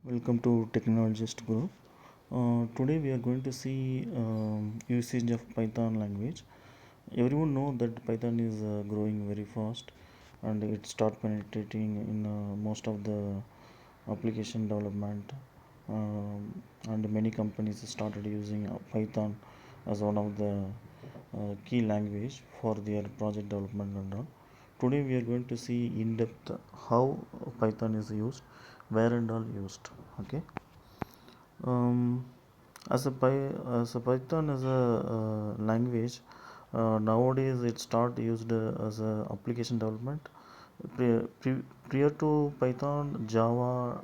Welcome to Technologist Group. Today we are going to see usage of Python language. Everyone know that Python is growing very fast and it start penetrating in most of the application development, and many companies started using Python as one of the key language for their project development and all. Today we are going to see in depth how Python is used, where and all used. Okay. um, as a Python as a language, nowadays it start used as a application development. Prior to Python, Java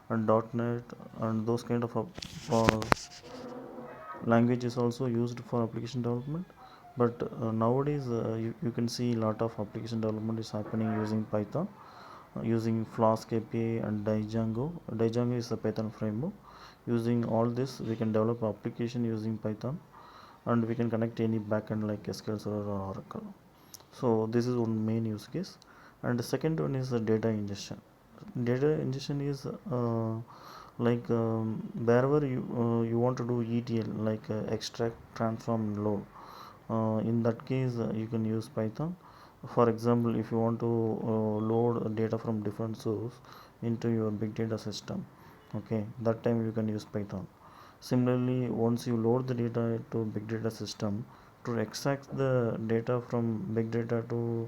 and .NET and those kind of language is also used for application development. But nowadays you can see a lot of application development is happening using Python, using Flask API and Django. Django is the Python framework. Using all this, we can develop application using Python, and we can connect any backend like SQL Server or Oracle. So this is one main use case. And the second one is the data ingestion. Data ingestion is wherever you want to do ETL, like extract, transform, load. In that case, you can use Python. For example, if you want to load data from different source into your big data system, okay, that time you can use Python. Similarly, once you load the data to big data system, to extract the data from big data to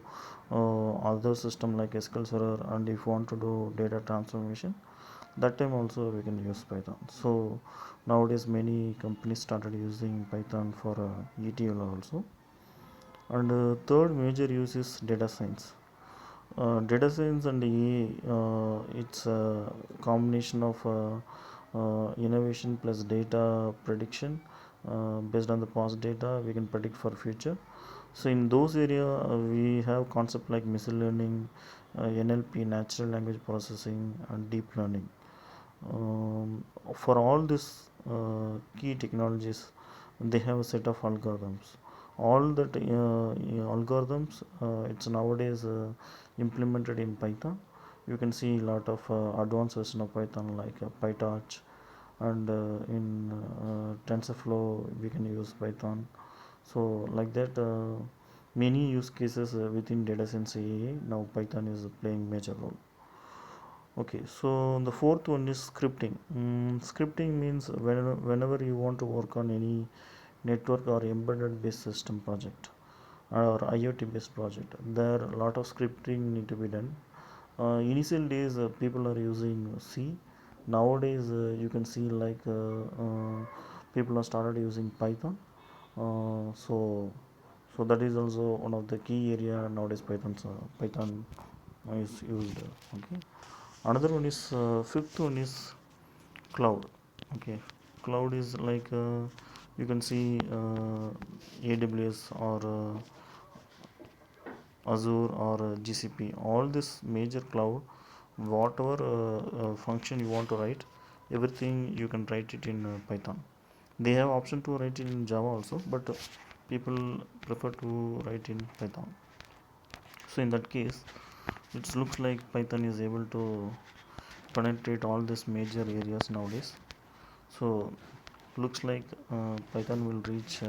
other system like SQL Server, and if you want to do data transformation, that time also we can use Python. So nowadays many companies started using Python for ETL also. And third major use is data science. Data science and it's a combination of innovation plus data prediction. Based on the past data, we can predict for future. So in those area, we have concept like machine learning, NLP, natural language processing, and deep learning. For all these key technologies, they have a set of algorithms. All that algorithms, it's nowadays implemented in Python. You can see a lot of advanced version of Python like PyTorch, and in TensorFlow we can use Python. So like that, many use cases within data science AI, now Python is playing major role. Okay, so the fourth one is scripting. Scripting means whenever you want to work on any network or embedded based system project or IoT based project, there a lot of scripting need to be done. Initial days, people are using C. Nowadays, you can see like people have started using Python. So that is also one of the key area nowadays. Python is used. Okay. Another one is fifth one is cloud. Okay, cloud is like you can see AWS or Azure or GCP. All this major cloud, whatever function you want to write, everything you can write it in Python. They have option to write it in Java also, but people prefer to write in Python. So in that case, it looks like Python is able to penetrate all these major areas nowadays. So looks like Python will reach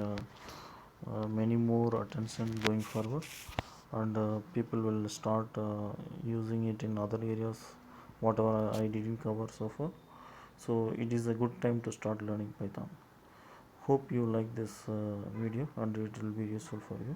many more attention going forward, and people will start using it in other areas whatever I didn't cover so far. So it is a good time to start learning Python. Hope you like this video and it will be useful for you.